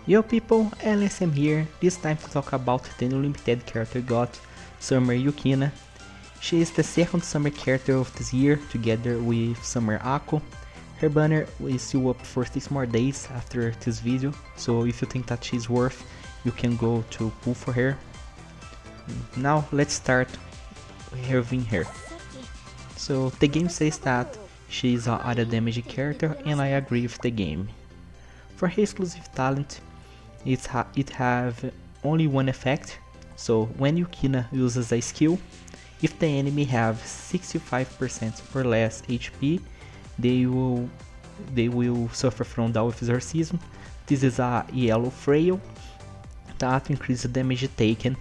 Yo people, LSM here, this time to talk about the new limited character got, Summer Yukina. She is the second summer character of this year, together with Summer Ako. Her banner is still up for 6 more days after this video, so if you think that she's worth, you can go to pull for her. Now let's start having her. So the game says that she is a auto damage character, and I agree with the game. For her exclusive talent, it have only one effect, so when Yukina uses a skill, if the enemy have 65% or less HP, they will suffer from down exorcism. This is a yellow frail that increases damage taken,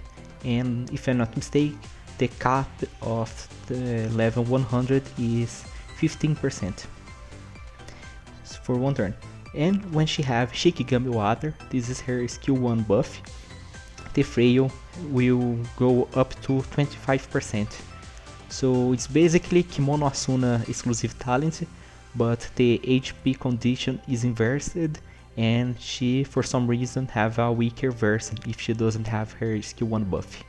and if I'm not mistaken, the cap of the level 100 is 15% for one turn. And when she have Shikigami Water, this is her skill 1 buff, the frail will go up to 25%. So it's basically Kimono Asuna exclusive talent, but the HP condition is inversed, and she for some reason have a weaker version if she doesn't have her skill 1 buff.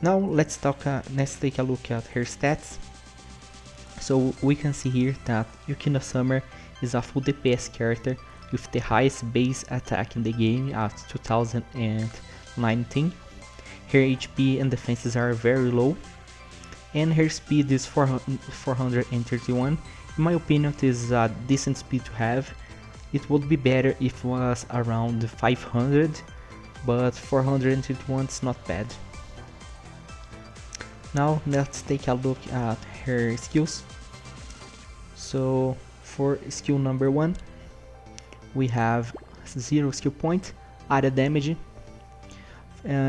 Now let's take a look at her stats. So we can see here that Yukina Summer is a full DPS character with the highest base attack in the game at 2019. Her HP and defenses are very low, and her speed is 431. In my opinion, this is a decent speed to have. It would be better if it was around 500, but 431 is not bad. Now let's take a look at her skills. So for skill number 1, we have 0 skill point, auto damage.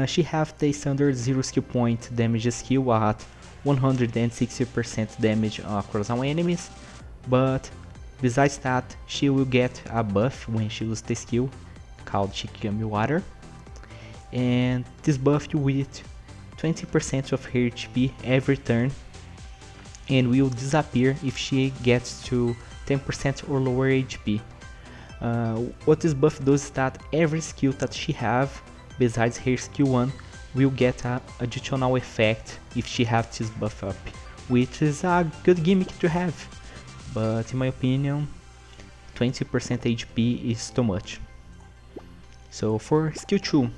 She have the standard 0 skill point damage skill at 160% damage across all enemies, but besides that, she will get a buff when she uses the skill called Shikigami Water, and this buff with 20% of her HP every turn, and will disappear if she gets to 10% or lower HP. What this buff does is that every skill that she have besides her skill 1 will get an additional effect if she has this buff up, which is a good gimmick to have, but in my opinion 20% HP is too much. So for skill 2,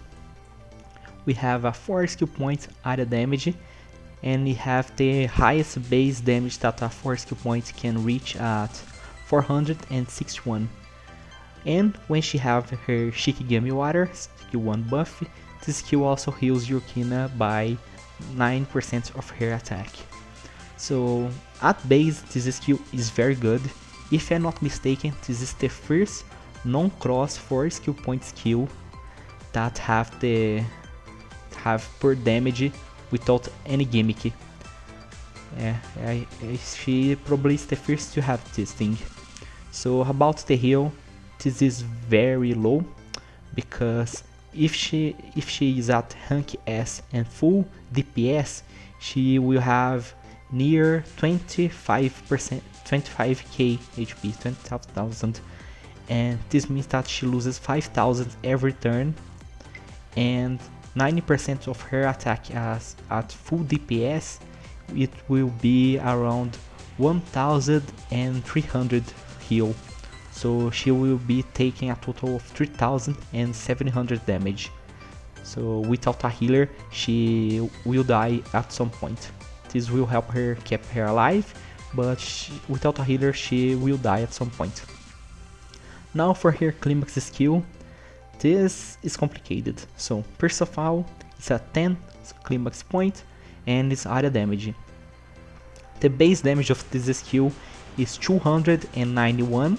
we have a 4 skill point auto damage, and we have the highest base damage that a 4 skill point can reach at 461. And when she have her Shikigami Water, skill 1 buff, this skill also heals Yukina by 9% of her attack. So at base, this skill is very good. If I'm not mistaken, this is the first non-cross 4 skill point skill that have per damage without any gimmick. She probably is the first to have this thing. So about the heal, this is very low, because if she is at rank S and full DPS, she will have near 25%, 25k HP, 20,000, and this means that she loses 5,000 every turn, and 90% of her attack at full DPS, it will be around 1,300 heal. So she will be taking a total of 3,700 damage. So without a healer, she will die at some point. This will help her keep her alive, but without a healer, she will die at some point. Now for her Climax Skill, this is complicated. So first of all, it's a 10 Climax point, and it's auto damage. The base damage of this skill is 291,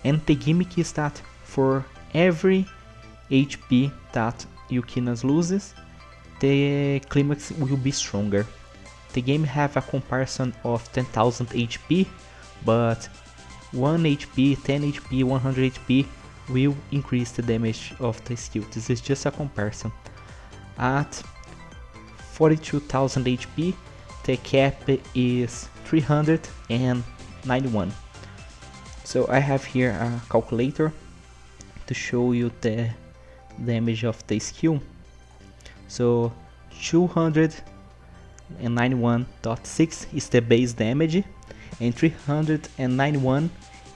and the gimmick is that for every HP that Yukina loses, the Climax will be stronger. The game have a comparison of 10,000 HP, but 1 HP, 10 HP, 100 HP will increase the damage of the skill. This is just a comparison. At 42,000 HP, the cap is 391. So I have here a calculator to show you the damage of the skill. So 291.6 is the base damage, and 391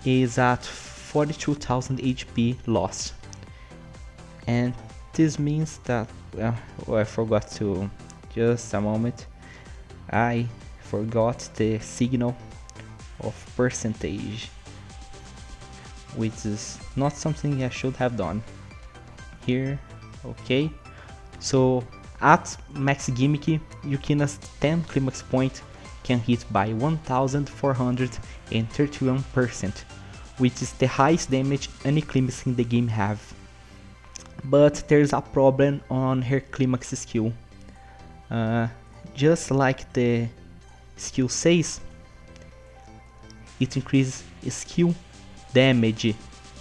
is at 42,000 HP lost. And this means that, I forgot to, just a moment, I forgot the signal of percentage, which is not something I should have done. Here, okay. So at max gimmick, Yukina's 10 climax point can hit by 1431%, which is the highest damage any climax in the game have. But there's a problem on her climax skill. Just like the skill says, it increases skill damage,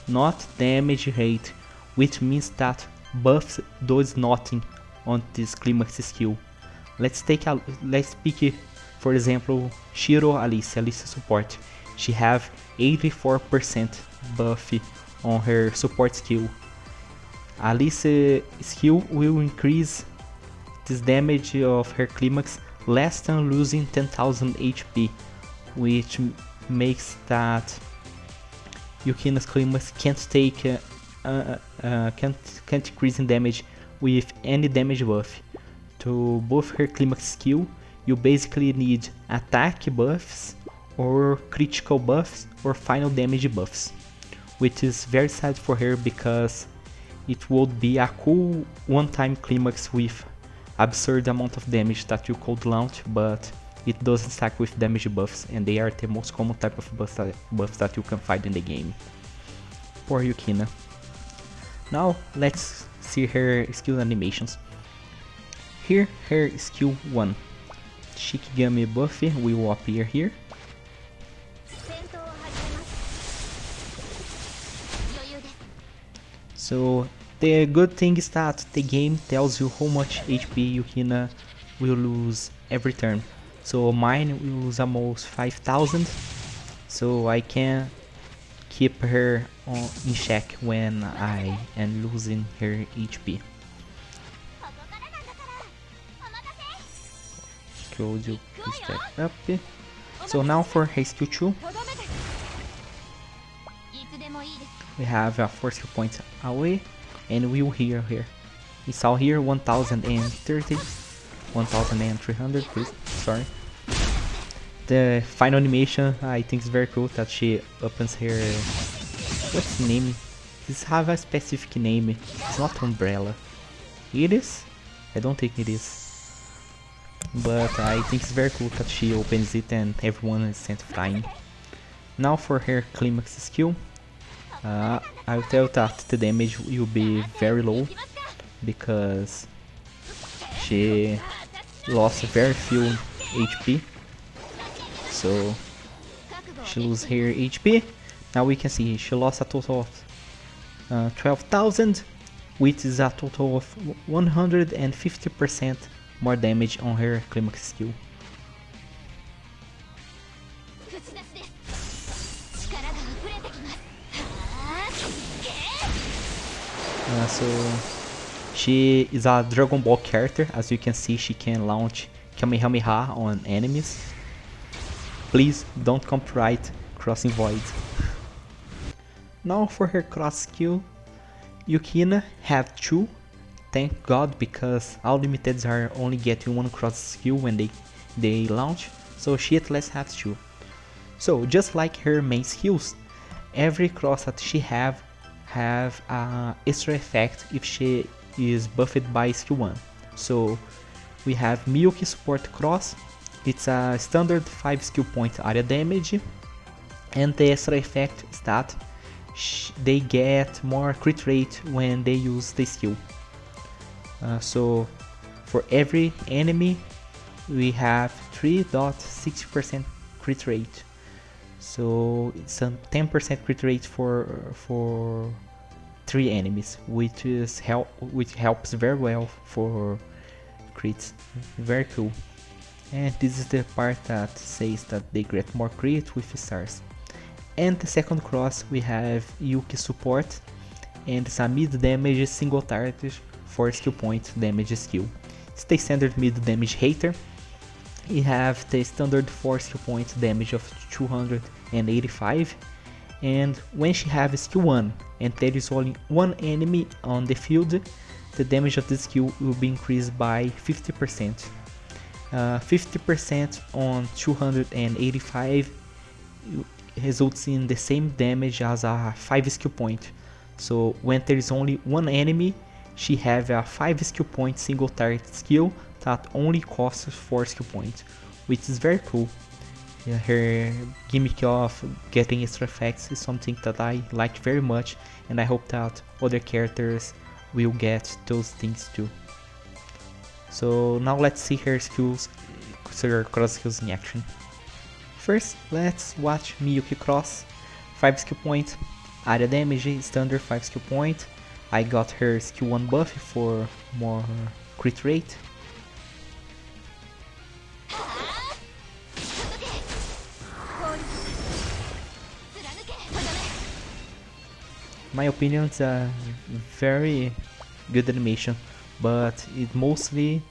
not damage rate, which means that buffs does nothing on this climax skill. Let's pick for example Shiro Alice support. She have 84% buff on her support skill. Alice skill will increase this damage of her climax less than losing 10,000 HP, which makes that Yukina's climax can't increase in damage with any damage buff. To buff her climax skill, you basically need attack buffs or critical buffs or final damage buffs, which is very sad for her because it would be a cool one-time climax with absurd amount of damage that you could launch, but it doesn't stack with damage buffs, and they are the most common type of buffs that you can find in the game. Poor Yukina. Now let's see her skill animations. Here, her skill 1, Shikigami buff will appear here. So the good thing is that the game tells you how much HP Yukina will lose every turn. So mine will lose almost 5,000, so I can keep her in check when I am losing her HP. You step up. So now for her skill 2, we have a 4 skill points away, and we will hear here. We saw here 1030, 1300, please, sorry. The final animation I think is very cool, that she opens her, what's the name? This have a specific name, it's not umbrella. It is? I don't think it is. But I think it's very cool that she opens it and everyone is sent flying. Now for her climax skill, I will tell that the damage will be very low because she lost very few HP. So she loses her HP. Now we can see she lost a total of 12,000, which is a total of 150% more damage on her climax skill. So she is a Dragon Ball character. As you can see, she can launch Kamehameha on enemies. Please don't copyright Crossing Void. Now for her cross skill, Yukina have 2. Thank God, because all limiteds are only getting 1 cross skill when they launch, so she at least has 2. So just like her main skills, every cross that she have a extra effect if she is buffed by skill 1. So we have Milky support cross. It's a standard 5 skill point area damage, and the extra effect is that they get more crit rate when they use the skill. So for every enemy we have 3.6% crit rate. So it's a 10% crit rate for 3 enemies, which helps very well for crits. Very cool. And this is the part that says that they get more crit with stars. And the second cross we have Yuki support. and it's a mid damage single target for skill point damage skill. It's the standard mid damage hater. You have the standard 4 skill point damage of 285, and when she has skill 1 and there is only one enemy on the field, the damage of the skill will be increased by 50%. 50% on 285 results in the same damage as a 5 skill point. So when there is only one enemy, she have a 5 skill point single target skill that only costs 4 skill points, which is very cool. Her gimmick of getting extra effects is something that I like very much, and I hope that other characters will get those things too. So now let's see her skills, her cross skills in action. First, let's watch Miyuki cross. 5 skill point, area damage, standard 5 skill point. I got her skill 1 buff for more crit rate. My opinion, it's a very good animation, but it mostly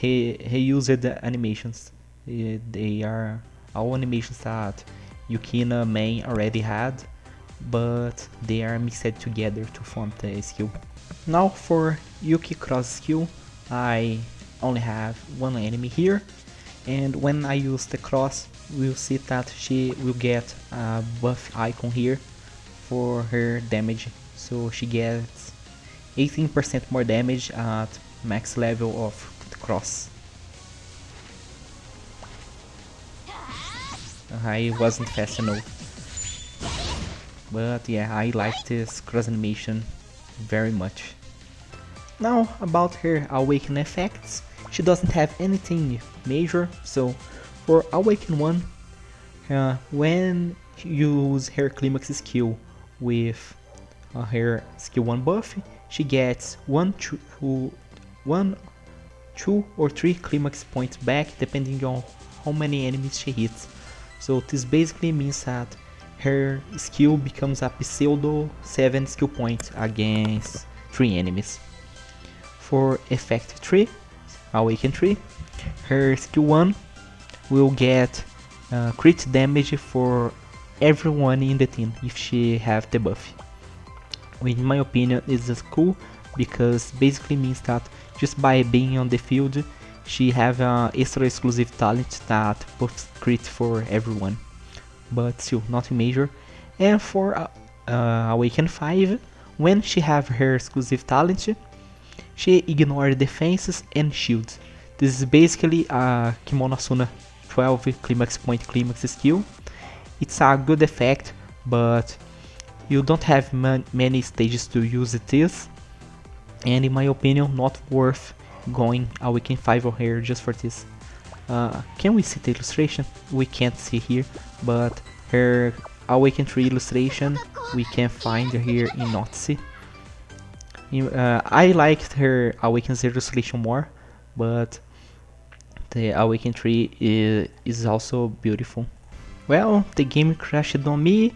he used the animations. They are all animations that Yukina main already had, but they are mixed together to form the skill. Now for Yuki cross skill, I only have one enemy here, and when I use the cross, we'll see that she will get a buff icon here for her damage, so she gets 18% more damage at max level of the cross. I wasn't fast enough, but yeah, I like this cross animation very much. Now about her Awaken effects, she doesn't have anything major, so for Awaken 1, when you use her Climax Skill with her skill 1 buff, she gets 1, 2 or 3 Climax points back depending on how many enemies she hits. So this basically means that her skill becomes a pseudo 7 skill points against 3 enemies. For effect 3, Awaken 3, her skill 1 will get crit damage for everyone in the team if she have the buff. In my opinion, this is cool because basically means that just by being on the field, she have an extra exclusive talent that buffs crit for everyone, but still nothing major. And for Awaken 5, when she have her exclusive talent, she ignores defenses and shields. This is basically a Kimono Asuna 12 climax point climax skill. It's a good effect, but you don't have many stages to use this, and in my opinion, not worth going Awaken 5 on here just for this. Can we see the illustration? We can't see here, but her Awaken 3 illustration we can find here in Notice. I liked her Awaken 0 illustration more, but the Awaken 3 is also beautiful. Well, the game crashed on me,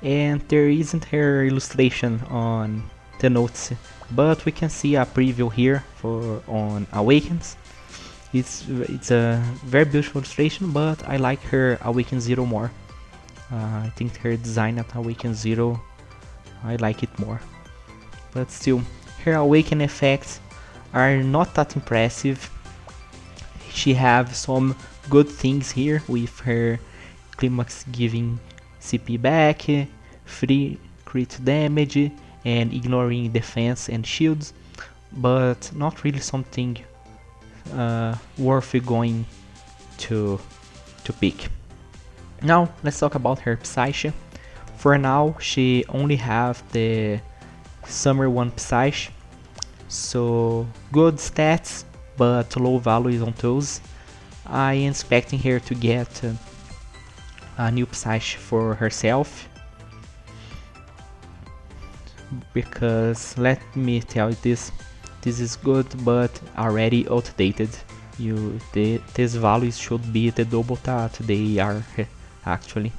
and there isn't her illustration on the notes, but we can see a preview here on Awakens. It's a very beautiful illustration, but I like her Awaken 0 more. I think her design at Awaken 0, I like it more. But still, her Awaken effects are not that impressive. She have some good things here with her Climax giving CP back, free crit damage, and ignoring defense and shields, but not really something worth going to pick. Now let's talk about her Psyche. For now, she only have the Summer 1 Psyche, so good stats, but low values on those. I am expecting her to get a new Psyche for herself, because let me tell you this is good but already outdated. These values should be the double that they are actually.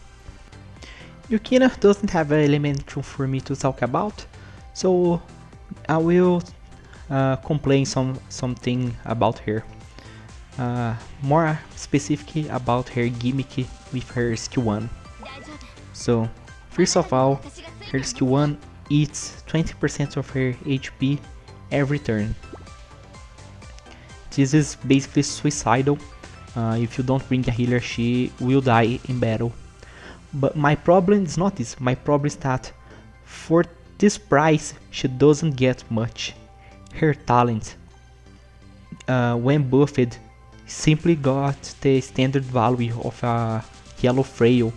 Yukina doesn't have an Elementium for me to talk about, So I will complain something about her. More specifically about her gimmick with her skill 1. So first of all, her skill 1 eats 20% of her HP every turn. This is basically suicidal. If you don't bring a healer, she will die in battle. But my problem is not this. My problem is that for this price, she doesn't get much. Her talent, when buffed, simply got the standard value of a yellow frail.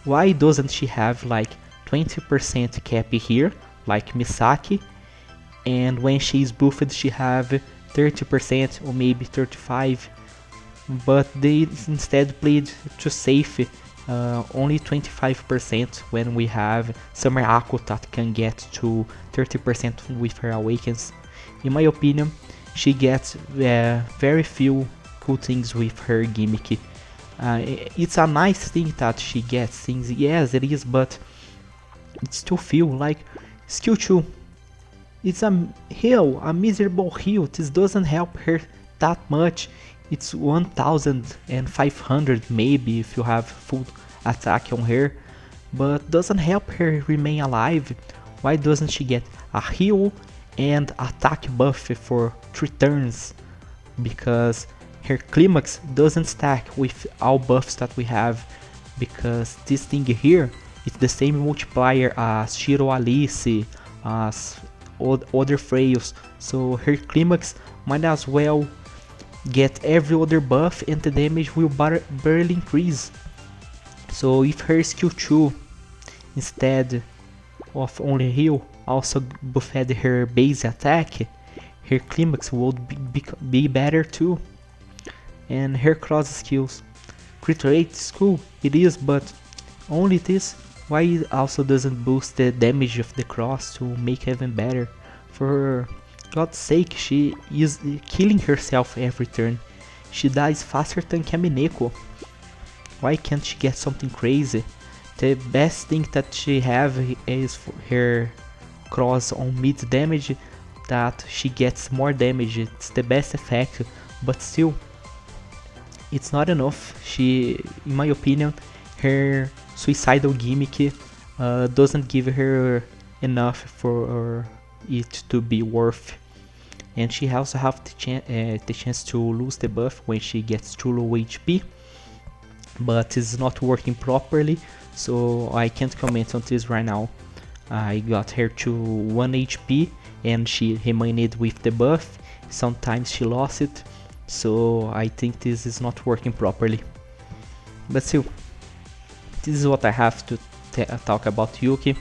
Why doesn't she have like 20% cap here, like Misaki, and when she's buffed she have 30% or maybe 35%, but they instead played too safe, only 25% when we have Summer Ako that can get to 30% with her Awakens. In my opinion, she gets very few cool things with her gimmick. It's a nice thing that she gets things, yes it is, but it's still feel like skill 2. It's a heal, a miserable heal. This doesn't help her that much. It's 1500 maybe if you have full attack on her, but doesn't help her remain alive. Why doesn't she get a heal and attack buff for 3 turns? Because her climax doesn't stack with all buffs that we have, because this thing here is the same multiplier as Shiro Alice, as other frails, so her climax might as well get every other buff and the damage will barely increase. So if her skill 2 instead of only heal also buffed her base attack, her climax would be better too. And her cross skills, crit rate is cool, it is, but only this. Why it also doesn't boost the damage of the cross to make even better? For God's sake, she is killing herself every turn. She dies faster than Kamineko. Why can't she get something crazy? The best thing that she have is her cross on mid damage, that she gets more damage. It's the best effect, but still, it's not enough. She, in my opinion, her suicidal gimmick doesn't give her enough for it to be worth. And she also have the chance to lose the buff when she gets too low HP, but it's not working properly, so I can't comment on this right now. I got her to 1 HP and she remained with the buff. Sometimes she lost it, so I think this is not working properly. But still, this is what I have to talk about Yuki.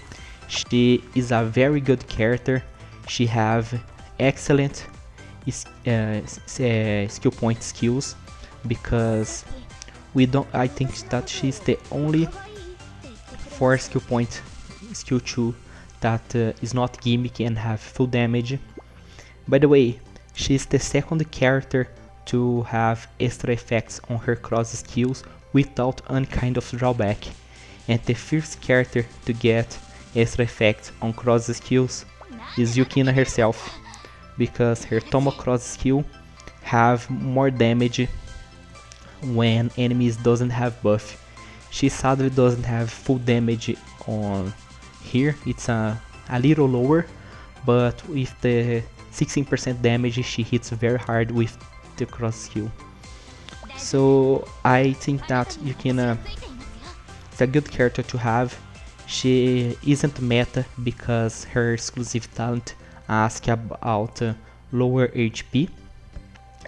She is a very good character. She have excellent skill point skills, because I think that she's the only 4 skill point skill 2 that is not gimmick and have full damage. By the way, she's the second character to have extra effects on her cross skills without any kind of drawback, and the first character to get extra effects on cross skills is Yukina herself, because her Tomo cross skill have more damage when enemies doesn't have buff. She sadly doesn't have full damage on here, it's a little lower, but with the 16% damage she hits very hard with the cross skill. So I think that Yukina is a good character to have. She isn't meta because her exclusive talent asks about lower HP,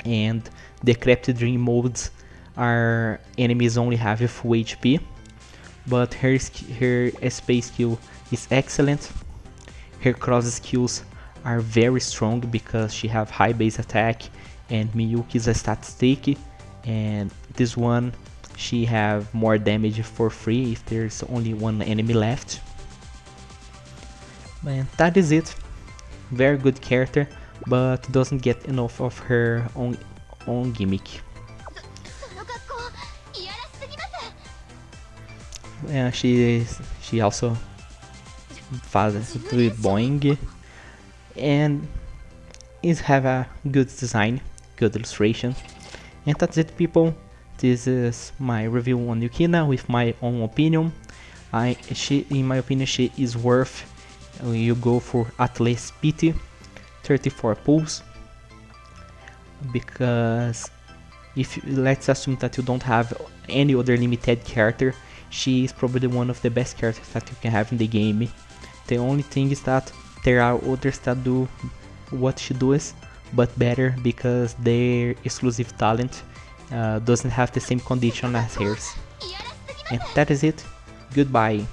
and the Decrepit Dream modes are enemies only have full HP, but her space skill is excellent. Her cross skills are very strong because she have high base attack and Miyuki is a static, and this one she have more damage for free if there's only one enemy left. And that is it. Very good character, but doesn't get enough of her own gimmick. She also faz tudo boing, and is have a good design, good illustration. And that's it, people. This is my review on Yukina with my own opinion. In my opinion, she is worth. You go for at least PT, 34 pulls, because let's assume that you don't have any other limited character, she is probably one of the best characters that you can have in the game. The only thing is that there are others that do what she does, but better because their exclusive talent doesn't have the same condition as hers. And that is it. Goodbye.